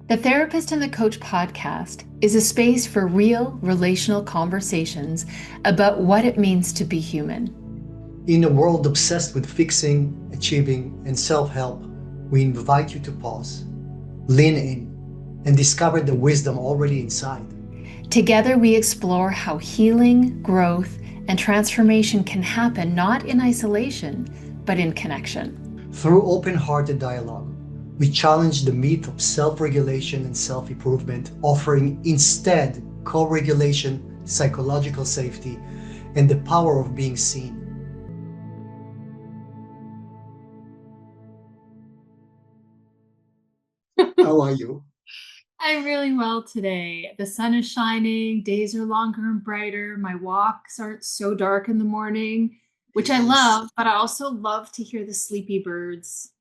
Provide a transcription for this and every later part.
The Therapist and the Coach podcast is a space for real relational conversations about what it means to be human. In a world obsessed with fixing, achieving, and self help, we invite you to pause, lean in, and discover the wisdom already inside. Together, we explore how healing, growth, and transformation can happen not in isolation, but in connection. Through open hearted dialogue, we challenge the myth of self regulation and self improvement, offering instead co regulation, psychological safety, and the power of being seen. How are you? I'm really well today. The sun is shining, days are longer and brighter. My walks aren't so dark in the morning, which I Yes. love, but I also love to hear the sleepy birds.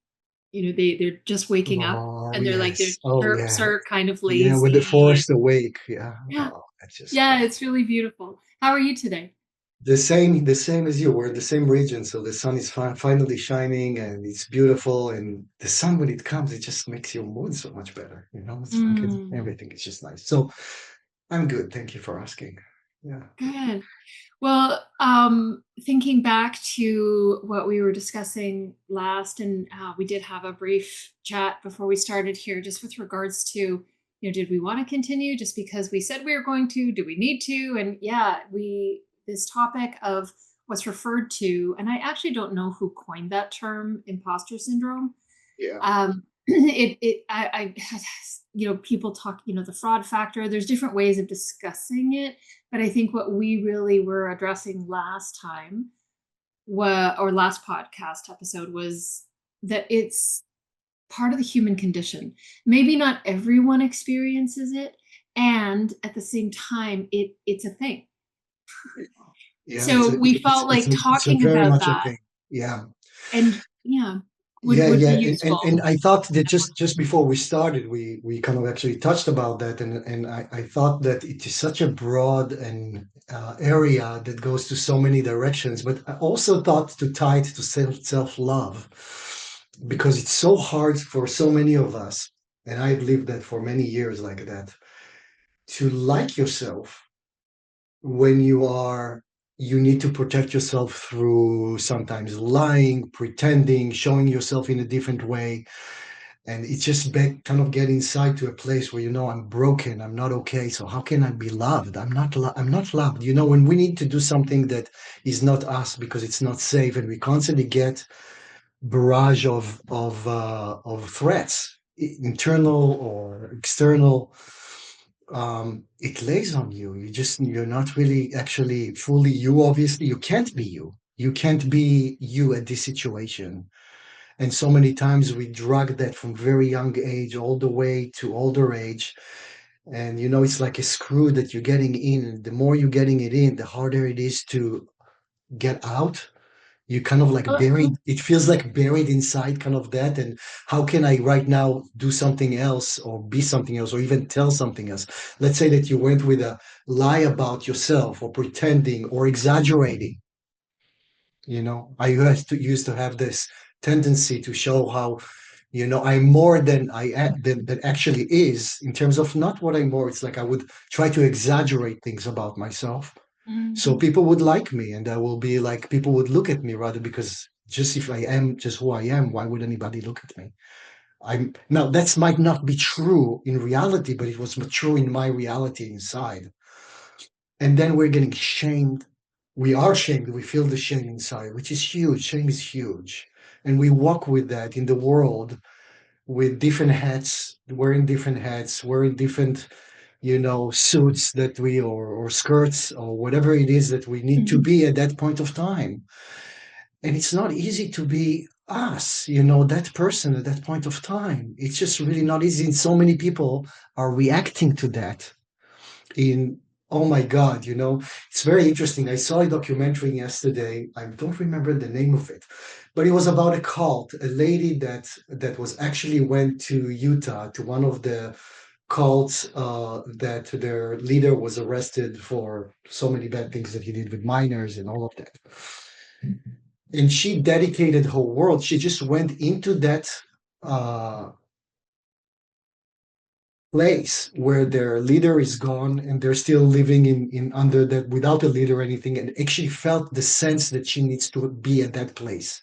They're just waking up Oh, and they're like their yes. Oh, chirps yeah. are kind of Yeah, with the lazy and forest awake. Yeah. yeah, Oh, that's just yeah, great. it's really beautiful. How are you today? The same as you. We're in the same region, so the sun is finally shining, and it's beautiful. And the sun, when it comes, it just makes your mood so much better. It's like Mm, everything is just nice. So I'm good. Thank you for asking. Yeah. good. Well, thinking back to what we were discussing last, and we did have a brief chat before we started here, just with regards to, did we want to continue just because we said we were going to? Do we need to? And yeah, this topic of what's referred to, and I actually don't know who coined that term, imposter syndrome. Yeah. People talk, the fraud factor. There's different ways of discussing it, but I think what we really were addressing last time, or last podcast episode, was that it's part of the human condition. Maybe not everyone experiences it, and at the same time, it's a thing. Yeah. It's So a we it's felt it's like a, it's a talking very about much a that, thing. Yeah. and yeah, would Yeah, would be yeah, and useful. I thought that just before we started, we kind of actually touched about that, and I thought that it is such a broad and area that goes to so many directions, but I also thought to tie it to self love, because it's so hard for so many of us, and I've lived that for many years like that, to like yourself when you need to protect yourself through sometimes lying, pretending, showing yourself in a different way. And it's just kind of get inside to a place where I'm broken, I'm not okay. So how can I be loved? I'm not loved. When we need to do something that is not us because it's not safe, and we constantly get barrage of threats, internal or external. It lays on you. You're not really actually fully you. Obviously, you can't be you. You can't be you at this situation. And so many times we drag that from very young age all the way to older age. And it's like a screw that you're getting in. And the more you're getting it in, the harder it is to get out. You kind of like buried, it feels like buried inside kind of that. And how can I right now do something else or be something else or even tell something else? Let's say that you went with a lie about yourself or pretending or exaggerating. I used to have this tendency to show how, I'm more than than actually is, in terms of not what I'm more. It's like I would try to exaggerate things about myself so Mhm. people would like me, and I will be like, people would look at me rather, because just if I am just who I am, why would anybody look at me? I'm now, that might not be true in reality, but it was true in my reality inside. And then we're getting shamed. We are shamed. We feel the shame inside, which is huge. Shame is huge. And we walk with that in the world with different hats, wearing different, suits that or skirts or whatever it is that we need to Mhm. be at that point of time. And it's not easy to be us, that person at that point of time. It's just really not easy. And so many people are reacting to that in oh my god, it's very interesting. I saw a documentary yesterday. I don't remember the name of it, but it was about a cult, a lady that was actually went to Utah to one of the cults, that their leader was arrested for so many bad things that he did with minors and all of that. And she dedicated her world. She just went into that uh place where their leader is gone and they're still living in under that without a leader or anything, and actually felt the sense that she needs to be at that place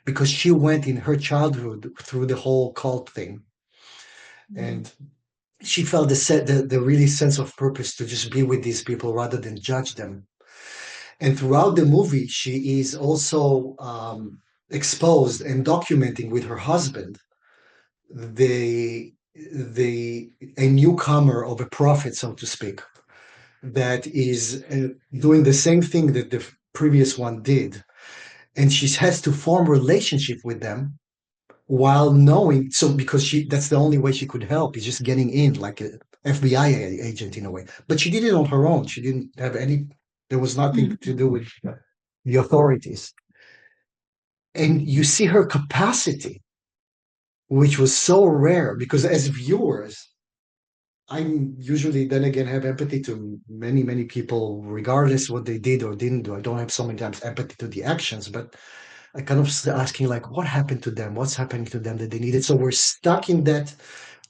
because she went in her childhood through the whole cult thing, Mm-hmm. and she felt the really sense of purpose to just be with these people rather than judge them. And throughout the movie, she is also exposed and documenting with her husband the the a newcomer of a prophet, so to speak, that is doing the same thing that the previous one did, and she has to form relationship with them while knowing, so because she that's the only way she could help is just getting in like a FBI agent in a way, but she did it on her own. She didn't have any, there was nothing to do with the authorities. And you see her capacity, which was so rare because as viewers, I'm usually then again have empathy to many people, regardless what they did or didn't do. I don't have so many times empathy to the actions, but I kind of asking like, what happened to them? What's happening to them that they needed? So we're stuck in that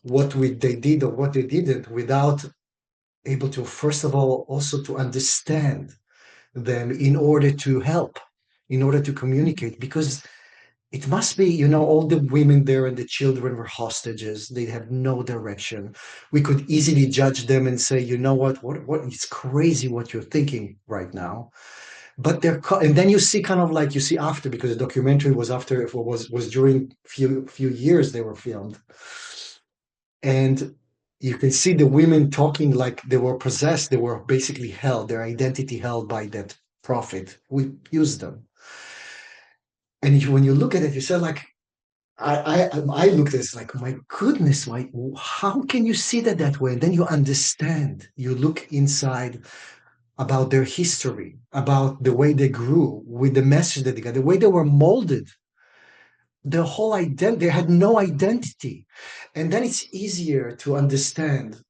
they did or what they didn't, without able to first of all also to understand them in order to help, in order to communicate, because it must be, all the women there and the children were hostages. They have no direction. We could easily judge them and say, you know what, it's crazy what you're thinking right now. But and then you see kind of like you see after, because the documentary was after, was during few years they were filmed, and you can see the women talking like they were possessed. They were basically held, their identity held by that prophet. We used them, and when you look at it, you say like, I looked at it like, my goodness, how can you see that way? And then you understand. You look inside about their history, about the way they grew, with the message that they got, the way they were molded, their whole identity. They had no identity, and then it's easier to understand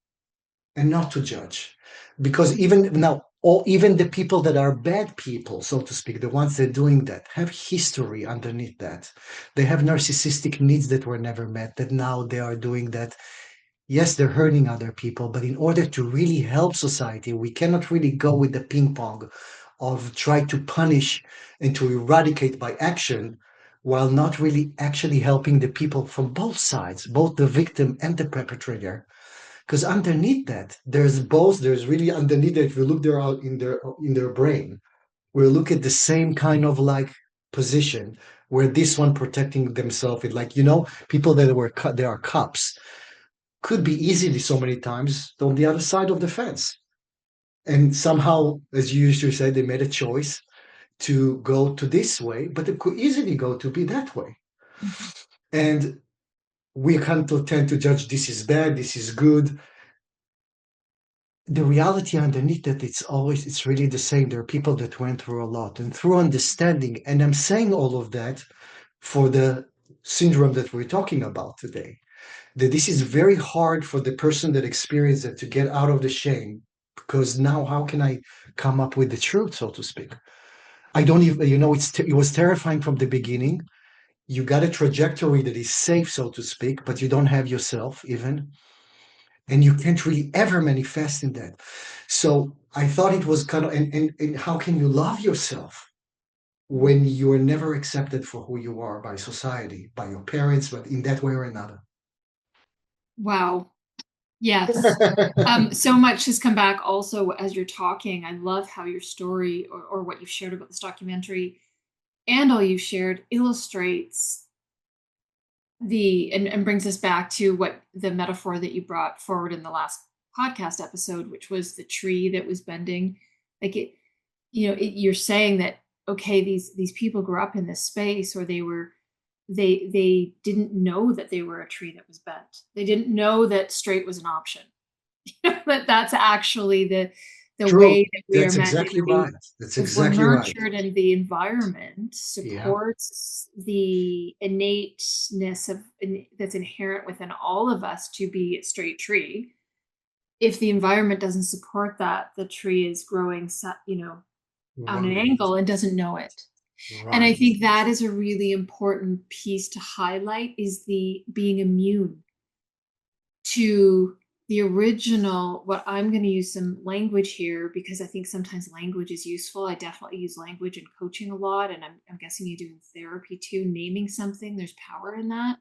and not to judge, because even now, or even the people that are bad people, so to speak, the ones that are doing that have history underneath that. They have narcissistic needs that were never met, that now they are doing that. Yes, they're hurting other people, but in order to really help society, we cannot really go with the ping pong of try to punish and to eradicate by action, while not really actually helping the people from both sides, both the victim and the perpetrator. Because underneath that, there's really underneath that, if you look there out in their brain, we look at the same kind of like position, where this one protecting themselves, it like, people that were cut, they are cops, could be easily so many times on the other side of the fence. And somehow, as you used to say, they made a choice to go to this way, but it could easily go to be that way. Mm-hmm. And we can't tend to judge, this is bad, this is good. The reality underneath that, it's really the same. There are people that went through a lot, and through understanding, and I'm saying all of that for the syndrome that we're talking about today, that this is very hard for the person that experienced it to get out of the shame, because now how can I come up with the truth, so to speak? I don't even, it was terrifying from the beginning. You got a trajectory that is safe, so to speak, but you don't have yourself even, and you can't really ever manifest in that. So I thought it was kind of, and how can you love yourself when you are never accepted for who you are by society, by your parents, but in that way or another? Wow. Yes. So much has come back also as you're talking. I love how your story, or what you've shared about this documentary and all you've shared, illustrates and brings us back to what the metaphor that you brought forward in the last podcast episode, which was the tree that was bending. Like you're saying that, okay, these people grew up in this space, or they didn't know that they were a tree that was bent. They didn't know that straight was an option. But that's actually the True. way that we are That's meant. exactly right. That's If we're exactly right. nurtured and the environment Yeah. supports the innateness that's inherent within all of us to be a straight tree, if the environment doesn't support that, the tree is growing, on an Right. angle and doesn't know it. And I Right. think that is a really important piece to highlight, is the being immune to the original, what I'm going to use some language here because I think sometimes language is useful. I definitely use language in coaching a lot, and I'm guessing you do in therapy too. Naming something, there's power in that.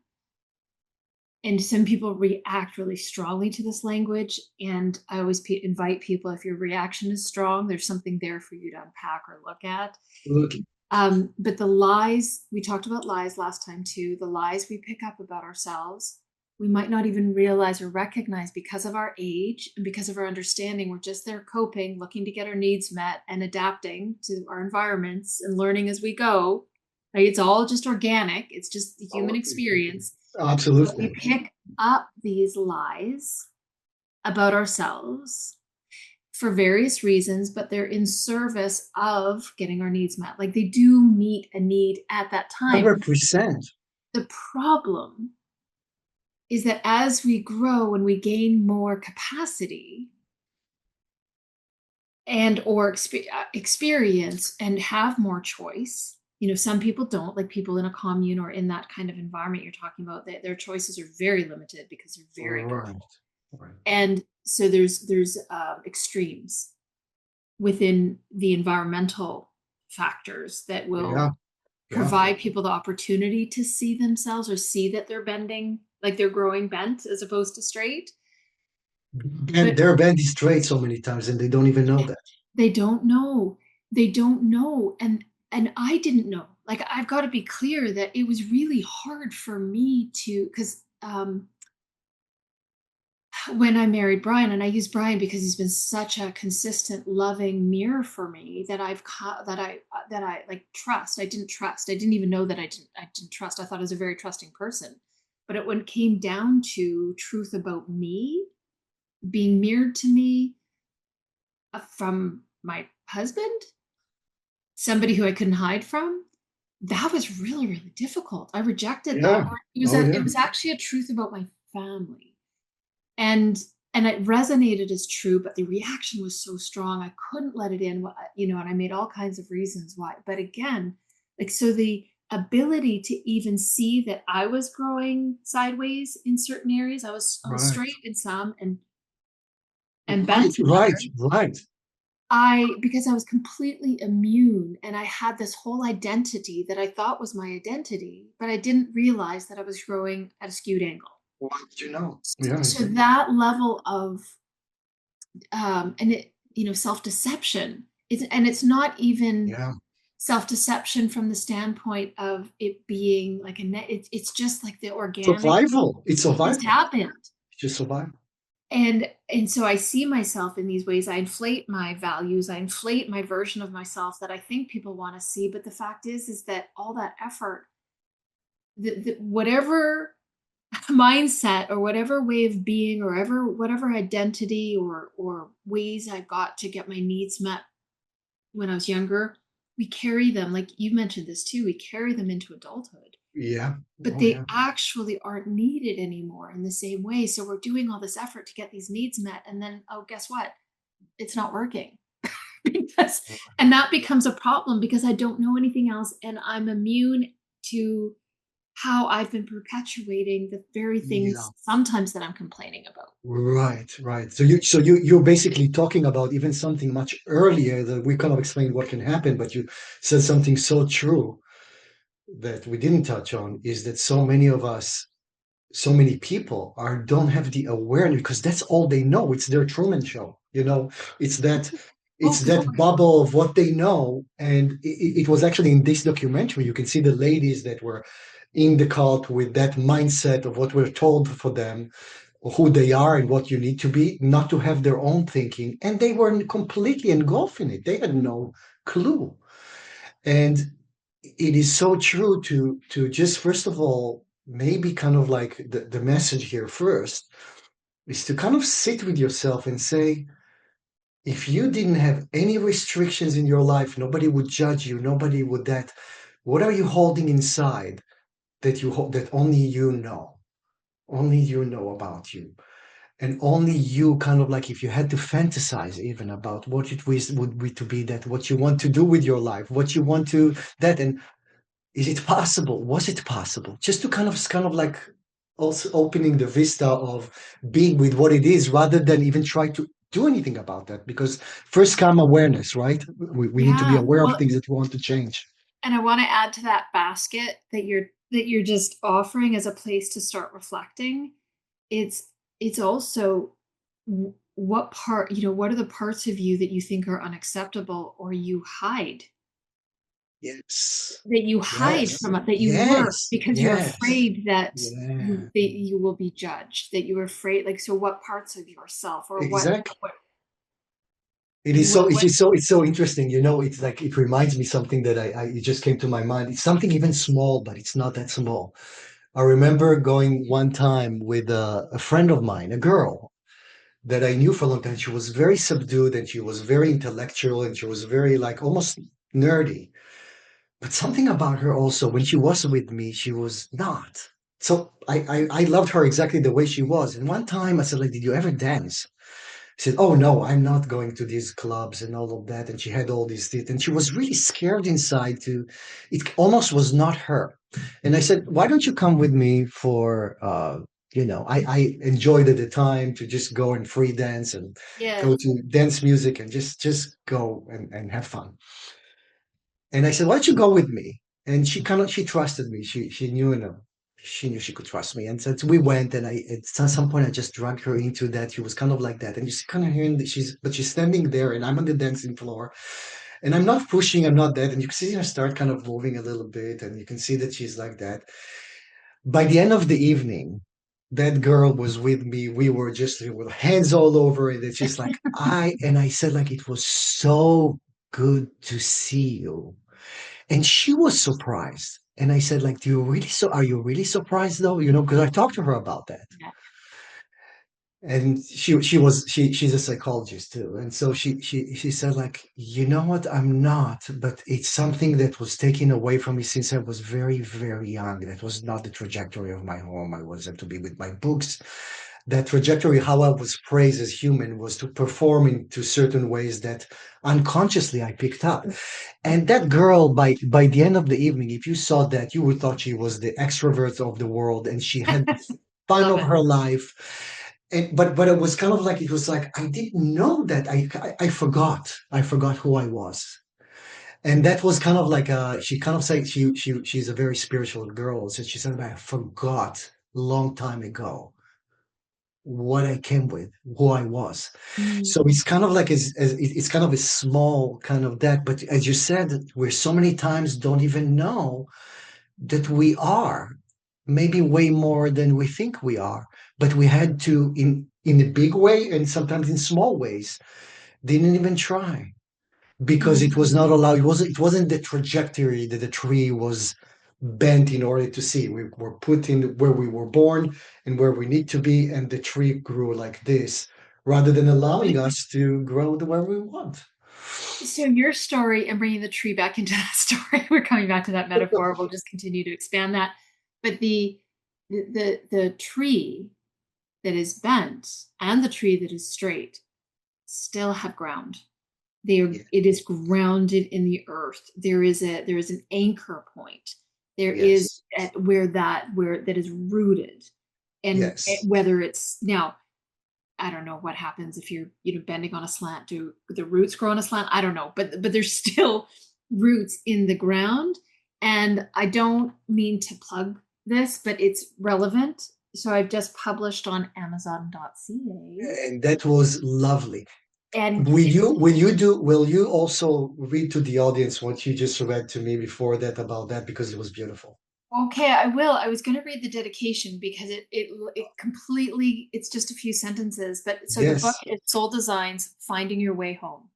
And some people react really strongly to this language. And I always invite people, if your reaction is strong, there's something there for you to unpack or look at. Look, But the lies, we talked about lies last time too, the lies we pick up about ourselves, we might not even realize or recognize because of our age and because of our understanding. We're just there coping, looking to get our needs met and adapting to our environments and learning as we go. Right? It's all just organic, it's just the human oh, experience. But we absolutely. pick up these lies about ourselves for various reasons, but they're in service of getting our needs met. Like they do meet a need at that time. 100%. The problem is that as we grow and we gain more capacity and or experience and have more choice, some people don't, like people in a commune or in that kind of environment you're talking about, that their choices are very limited because they're very Right. comfortable. Right. And so there's extremes within the environmental factors that Yeah. will Yeah. provide people the opportunity to see themselves or see that they're bending, like they're growing bent as opposed to straight. And But they're bendy straight so many times and they don't even know that. they don't know. They don't know. And I didn't know. Like I've got to be clear that it was really hard for me to, because when I married Brian, and I use Brian because he's been such a consistent, loving mirror for me that that I like trust. I didn't trust. I didn't even know that I didn't trust. I thought I was a very trusting person, but when it came down to truth about me being mirrored to me from my husband, somebody who I couldn't hide from, that was really, really difficult. I rejected that. Yeah. Or Oh, it yeah. was actually a truth about my family. And it resonated as true, but the reaction was so strong I couldn't let it in, and I made all kinds of reasons why. But again, like, so the ability to even see that I was growing sideways in certain areas, I was Right. straight in some and Right. bent in Right. others. Right. Because I was completely immune and I had this whole identity that I thought was my identity, but I didn't realize that I was growing at a skewed angle. Why did you know? Yeah. So that level of and it self-deception is, and it's not even Yeah. self-deception from the standpoint of it being like it's just like the organic, Survival. It's it just survival. happened. It's just survival. And so I see myself in these ways. I inflate my values, I inflate my version of myself that I think people want to see, but the fact is that all that effort, whatever mindset or whatever way of being or whatever identity or ways I got to get my needs met when I was younger, we carry them, like you mentioned this too, we carry them into adulthood, Yeah. but Oh, they yeah. actually aren't needed anymore in the same way. So we're doing all this effort to get these needs met, and then, oh, guess what? It's not working. because and that becomes a problem because I don't know anything else and I'm immune to how I've been perpetuating the very Yeah. things sometimes that I'm complaining about. Right, right. So you're basically talking about even something much earlier that we kind of explained what can happen, but you said something so true that we didn't touch on is that so many of us, so many people don't have the awareness because that's all they know. It's their Truman Show, It's that Oh, it's God. that bubble of what they know. And it was actually in this documentary, you can see the ladies that were in the cult with that mindset of what we're told for them, who they are and what you need to be, not to have their own thinking. And they were completely engulfed in it. They had no clue. And it is so true to just first of all, maybe kind of like the message here first is to kind of sit with yourself and say, if you didn't have any restrictions in your life, nobody would judge you, nobody would that. What are you holding inside that that only you know about you? And only you kind of like if you had to fantasize even about what it would be to be that, what you want to do with your life, what you want to that, and is it possible? Was it possible? Just to kind of like also opening the vista of being with what it is rather than even try to do anything about that. Because first come awareness, right? We need to be Yeah. aware of Well, things that we want to change. and I want to add to that basket that you're just offering as a place to start reflecting. It's it's also what part, what are the parts of you that you think are unacceptable or you hide Yes. from Yes. it, that you work Yes. because you're Yes. afraid that Yeah. you will be judged, that you're afraid, like, so what parts of yourself, or Exactly. what It is so, what it's so interesting. It's like, it reminds me something that it just came to my mind. It's something even small, but it's not that small. I remember going one time with a friend of mine, a girl that I knew for a long time. She was very subdued and she was very intellectual and she was very like almost nerdy. But something about her also, when she was with me, she was not. So I loved her exactly the way she was. And one time I said, like, did you ever dance? She said, "Oh no, I'm not going to these clubs and all of that." And she had all these things, and she was really scared inside. It almost was not her. And I said, "Why don't you come with me for?" I enjoyed at the time to just go and free dance and yeah. go to dance music and just go and have fun. And I said, "Why don't you go with me?" And she trusted me. She knew, she knew she could trust me. And so we went, and at some point I just dragged her into that. She was kind of like that, and you see kind of hearing that she's standing there, and I'm on the dancing floor, and I'm not pushing, I'm not that, and you can see her start kind of moving a little bit, and you can see that she's like that. By the end of the evening, that girl was with me. We were just with hands all over it. It's just like I said, like, it was so good to see you. And she was surprised. And I said, like, are you really surprised though? Because I talked to her about that. Yeah. And she's a psychologist too. And so she said, like, you know what? I'm not, but it's something that was taken away from me since I was very, very young. That was not the trajectory of my home. I wasn't to be with my books. That trajectory, how I was praised as human, was to perform into certain ways that unconsciously I picked up. And that girl, by the end of the evening, if you saw that, you would thought she was the extrovert of the world, and she had the fun Love of it. her life. And but it was kind of like, it was like I didn't know that I forgot who I was. And that was kind of like, she kind of said, she's a very spiritual girl, so she said, I forgot long time ago what I came with, who I was. So Mm. it's kind of like, it's kind of a small kind of that, but as you said, we're so many times don't even know that we are maybe way more than we think we are, but we had to, in a big way and sometimes in small ways, didn't even try because it was Mm. not allowed. It wasn't the trajectory that the tree was bent in order to see. We were put in where we were born and where we need to be, and the tree grew like this rather than allowing us to grow the way we want. So your story, and bringing the tree back into that story, we're coming back to that metaphor. We'll just continue to expand that. But the tree that is bent and the tree that is straight still have ground. Yeah. It is grounded in the earth. There is an anchor point. There is Yes. at where that is rooted. And Yes. whether it's now, I don't know what happens if you're, bending on a slant. Do the roots grow on a slant? I don't know, but there's still roots in the ground. And I don't mean to plug this, but it's relevant. So I've just published on Amazon.ca, And that was lovely. and Will you also read to the audience what you just read to me before that about that, because it was beautiful. okay, I will. I was going to read the dedication because it completely, it's just a few sentences, but so the book Yes. is Soul Designs: Finding Your Way Home.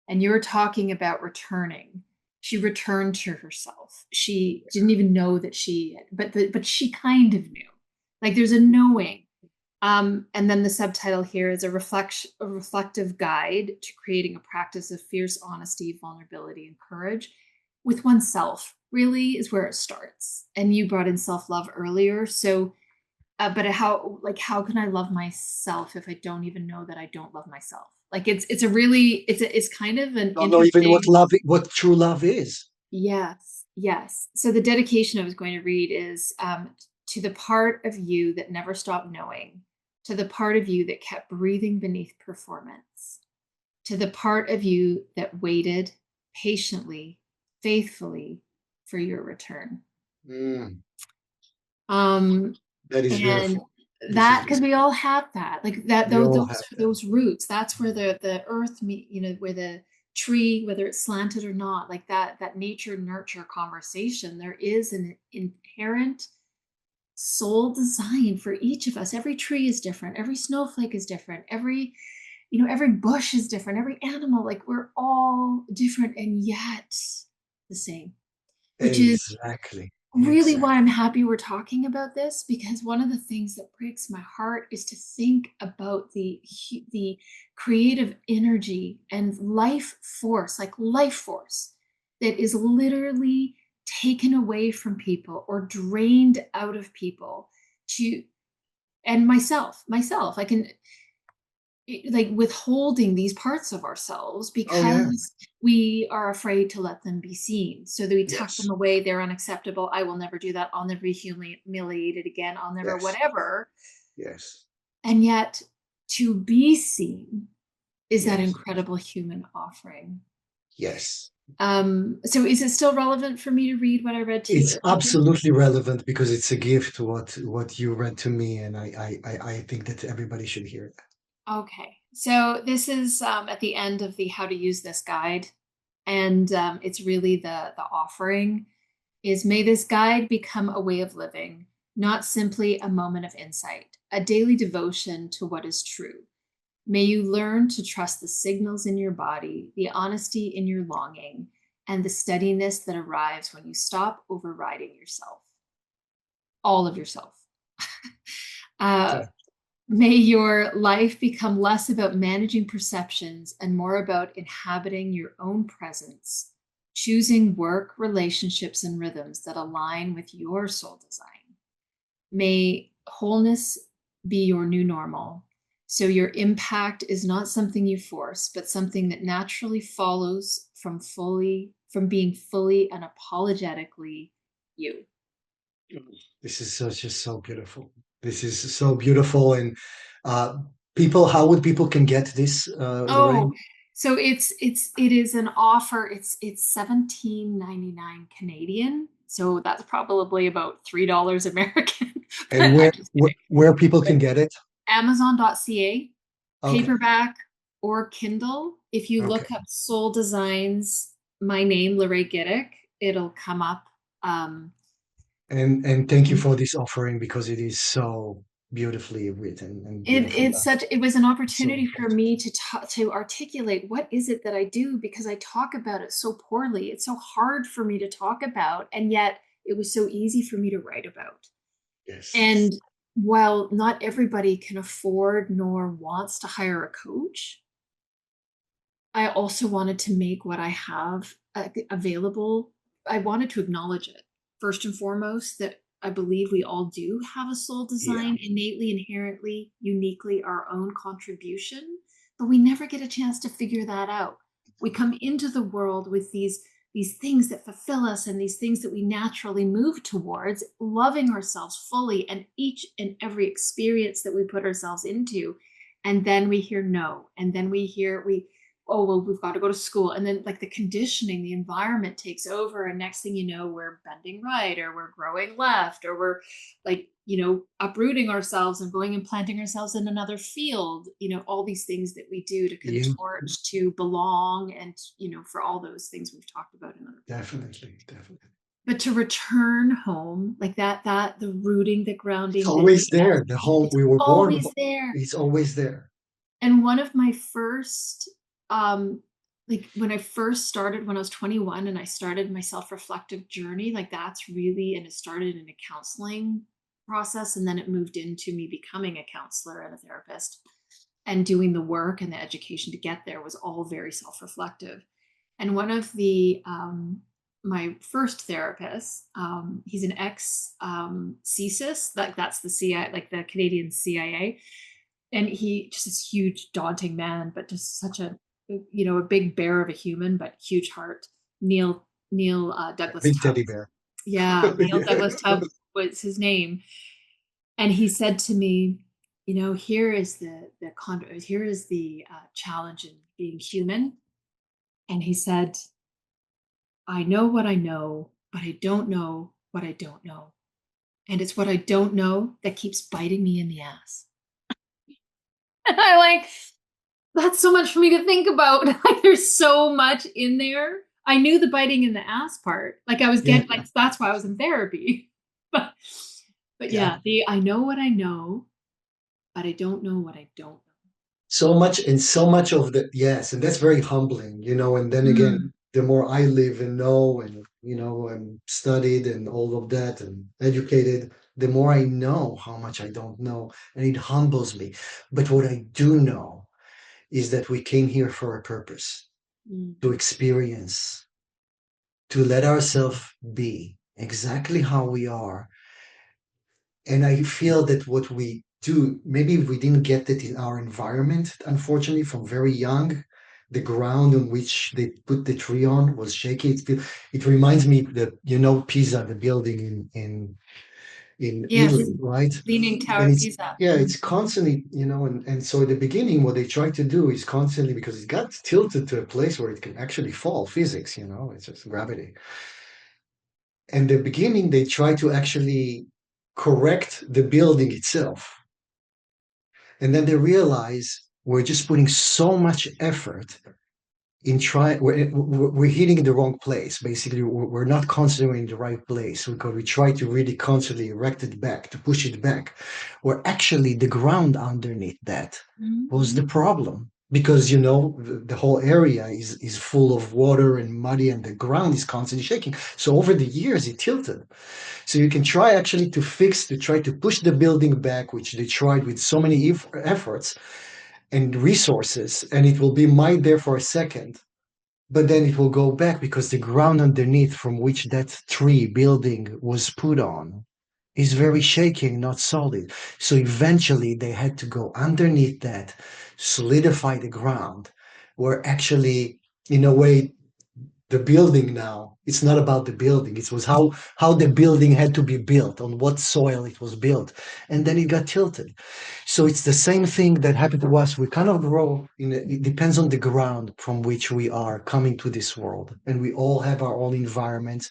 And you were talking about returning. She returned to herself. She didn't even know that but she kind of knew. Like, there's a knowing. And then the subtitle here is a reflective guide to creating a practice of fierce honesty, vulnerability, and courage with oneself. Really is where it starts. And you brought in self-love earlier, so but how can I love myself if I don't even know that I don't love myself? Like, it's kind of an Don't know even interesting. what true love is. Yes, yes. So the dedication I was going to read is to the part of you that never stopped knowing, to the part of you that kept breathing beneath performance, to the part of you that waited patiently, faithfully for your return. Mm, Um, that is and beautiful. This is that, because beautiful. we all have that, like that, We all those have that. those roots, that's where the earth meet, where the tree, whether it's slanted or not, like that nature nurture conversation, there is an inherent soul design for each of us. Every tree is different, every snowflake is different, every bush is different, every animal, like we're all different and yet the same, which is Exactly. really why Exactly. I'm happy we're talking about this, because one of the things that breaks my heart is to think about the creative energy and life force, like life force, that is literally taken away from people or drained out of people to, and myself, I can, like, withholding these parts of ourselves Oh yeah. because we are afraid to let them be seen. So that we tuck them Yes. away. They're unacceptable. I will never do that. I'll never be humiliated again. I'll never Yes. whatever. Yes. And yet to be seen is that Yes. incredible human offering. Yes. So is it still relevant for me to read what I read to It's you? absolutely relevant because it's a gift what you read to me, and I think that everybody should hear it. Okay. So this is at the end of the how to use this guide. And it's really the offering is, may this guide become a way of living, not simply a moment of insight, a daily devotion to what is true. May you learn to trust the signals in your body, the honesty in your longing, and the steadiness that arrives when you stop overriding yourself, all of yourself. uh, May your life become less about managing perceptions and more about inhabiting your own presence, choosing work, relationships, and rhythms that align with your soul design. May wholeness be your new normal. So your impact is not something you force, but something that naturally follows from being fully and apologetically you. This is just so beautiful. This is so beautiful, and uh, people. How would people can get this, Oh, Lorraine? so it is an offer. It's 17.99 Canadian. So that's probably about $3 American. And But I'm just kidding. where people can get it? Amazon.ca, Okay, paperback or Kindle. If you okay. look up Soul Designs, my name, Lorraine Giddick, it'll come up. Um, And thank you for this offering because it is so beautifully written and beautifully done. it was an So opportunity for important. me to to articulate what is it that I do, because I talk about it so poorly. It's so hard for me to talk about, and yet it was so easy for me to write about. Yes. And while not everybody can afford nor wants to hire a coach, I also wanted to make what I have available. I wanted to acknowledge it first and foremost, that I believe we all do have a soul Yeah. design, innately, inherently, uniquely our own contribution, but we never get a chance to figure that out. We come into the world with these things that fulfill us and these things that we naturally move towards, loving ourselves fully and each and every experience that we put ourselves into. And then we hear no, and then we oh well, we've got to go to school, and then like the conditioning, the environment takes over, and next thing you know, we're bending right, or we're growing left, or we're like, uprooting ourselves and going and planting ourselves in another field, all these things that we do to You contort, to belong, and for all those things we've talked about in other places. definitely, definitely. But to return home, like that the rooting, the It's grounding, the always there. The yes, home it's we were born with, always there. it's always there. And one of my first, like when I first started, when I was 21 and I started my self-reflective journey, like that's really, and it started in a counseling process. And then it moved into me becoming a counselor and a therapist, and doing the work and the education to get there was all very self-reflective. And one of my first therapist, he's an ex CSIS, like that's the CIA, like the Canadian CIA, and he just this huge daunting man, but just such a big bear of a human, but huge heart. Neil Douglas Big teddy Tubbs. bear. Yeah, Neil Yeah. Douglas Tubbs. was his name. And he said to me, you know, here is here is the challenge in being human. And he said, I know what I know, but I don't know what I don't know. And it's what I don't know that keeps biting me in the ass. And I like, that's so much for me to think about. Like, there's so much in there. I knew the biting in the ass part. Like I was Yeah, getting like that's why I was in therapy. But yeah. yeah, the I know what I know, but I don't know what I don't So much and so much of the yes, and that's very humbling, and then know. again, the more I live and know and I'm studied and all of that and educated, the more I know how much I don't know, and it humbles me. But what I do know is that we came here for a purpose, Mm. to experience, to let ourselves be exactly how we are. And I feel that what we do, maybe we didn't get it in our environment, unfortunately, from very young. The ground on which they put the tree on was shaky. It reminds me that, Pisa, the building in Yes, Italy, right? Leaning Tower And of it's, Pisa. yeah, Mm. it's constantly, and so at the beginning, what they try to do is constantly, because it got tilted to a place where it can actually fall, physics, it's just gravity. And the beginning, they try to actually correct the building itself. And then they realize we're just putting so much effort in trying, we're hitting in the wrong place. Basically, we're not considering the right place because we try to really constantly erect it back, to push it back, where actually the ground underneath that Mm. was the problem. Because the whole area is full of water and muddy, and the ground is constantly shaking. So over the years, it tilted. So you can try actually to try to push the building back, which they tried with so many efforts and resources, and it will be might there for a second, but then it will go back because the ground underneath from which that tree building was put on is very shaky, not solid. So eventually they had to go underneath that, solidify the ground, where actually, in a way, the building now, it's not about the building, it was how the building had to be built, on what soil it was built, and then it got tilted. So it's the same thing that happened to us. We kind of grow it depends on the ground from which we are coming to this world, and we all have our own environments,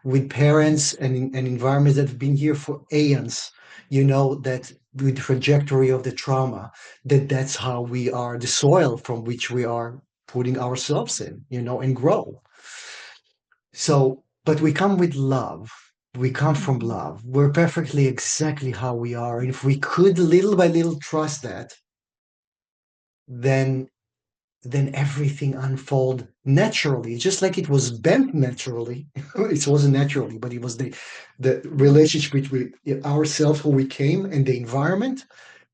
with parents and environments that have been here for aeons, that with the trajectory of the trauma, that's how we are, the soil from which we are putting ourselves in, and grow. So, but we come with love. We come from Mhm. love. We're perfectly exactly how we are. And if we could little by little trust that, then then everything unfold naturally, just like it was bent naturally. It wasn't naturally, but it was the relationship between ourselves, who we came, and the environment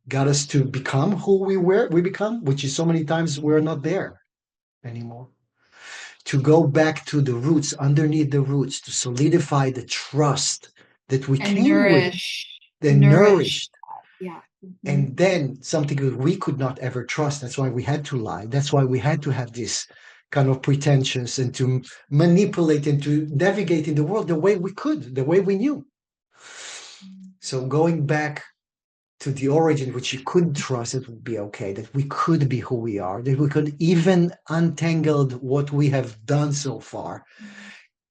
got us to become who we become, which is so many times we're not there anymore. To go back to the roots, underneath the roots, to solidify the trust that we And came with, then nourish. nourished, Yeah. Mhm. and then something that we could not ever trust. That's why we had to lie. That's why we had to have this kind of pretentious, and to manipulate and to navigate in the world the way we could, the way we knew. So going back to the origin, which you could trust, it would be okay, that we could be who we are, that we could even untangled what we have done so far,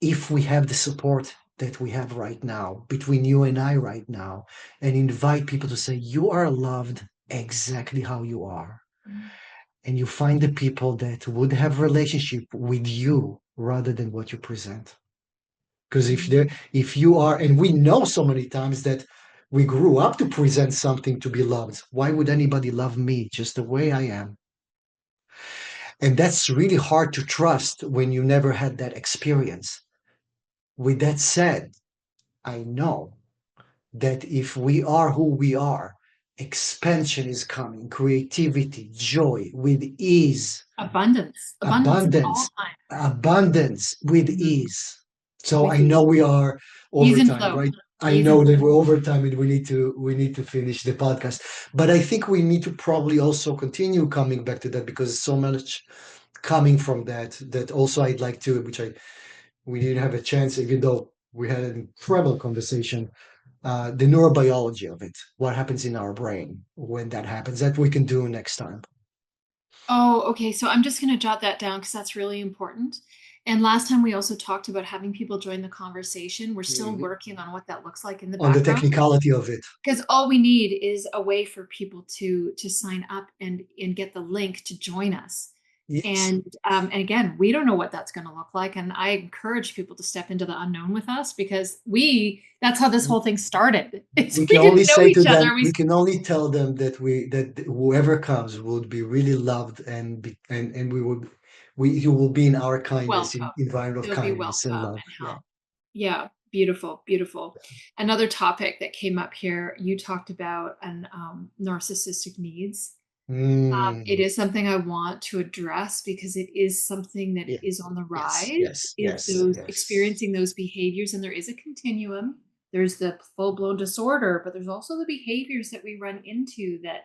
if we have the support that we have right now between you and I right now, and invite people to say, you are loved exactly how you are. And you find the people that would have relationship with you rather than what you present. Because if you are, and we know so many times that we grew up to present something to be loved. Why would anybody love me just the way I am? And that's really hard to trust when you never had that experience. With that said, I know that if we are who we are, expansion is coming, creativity, joy with ease, Abundance at all times. abundance with Mhm. ease. So With I know we are ease and overtime, flow. right? I Ease and know that flow. we're overtime and we need to finish the podcast. But I think we need to probably also continue coming back to that, because so much coming from that also I'd like to, which we didn't have a chance, even though we had an incredible conversation, the neurobiology of it, what happens in our brain when that happens, that we can do next time. Oh, okay. So I'm just going to jot that down because that's really important. And last time we also talked about having people join the conversation. We're still Mhm. working on what that looks like in the On the background technicality of it. because all we need is a way for people to sign up and get the link to join us. Yes. And again, we don't know what that's going to look like, and I encourage people to step into the unknown with us because we that's how this whole thing started. It's We we can only didn't know say to each them, other. We we can only tell them that that whoever comes would be really loved, and we you will be in our kindness, welcome. environment of They'll be kindness and welcome love. and Yeah. help. Yeah, beautiful, beautiful. Another topic that came up here, you talked about an narcissistic needs. It Mm, is something I want to address because it is something that yeah. is on the Yes. rise, Yes. is Yes. those Yes. experiencing those behaviors, and there is a continuum. There's the full-blown disorder, but there's also the behaviors that we run into that,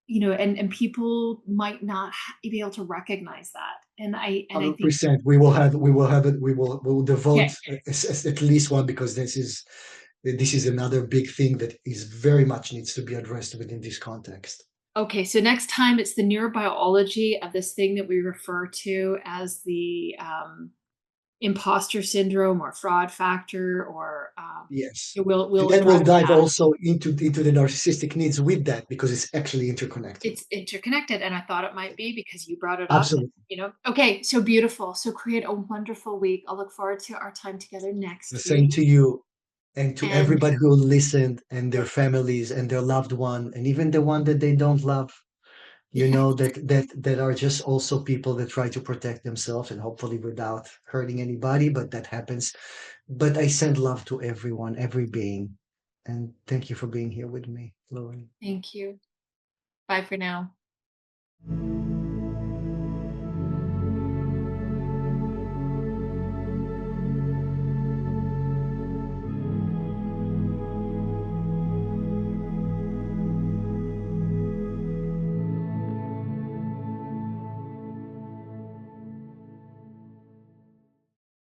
and people might not be able to recognize that. And I think, 100%. We will have it. We will devote okay, at least one, because this is another big thing that is very much needs to be addressed within this context. okay, so next time it's the neurobiology of this thing that we refer to as the imposter syndrome or fraud factor, or Yes. And we'll then we'll address dive that. also into the narcissistic needs with that, because it's actually interconnected. It's interconnected, and I thought it might be because you brought it up. And, Absolutely. okay, so beautiful. So create a wonderful week. I'll look forward to our time together The next same week. to you, and to And everybody who listened, and their families and their loved one, and even the one that they don't love, that are just also people that try to protect themselves, and hopefully without hurting anybody, but that happens. But I send love to everyone, every being. And thank you for being here with me, Lauren. thank you. Bye for now.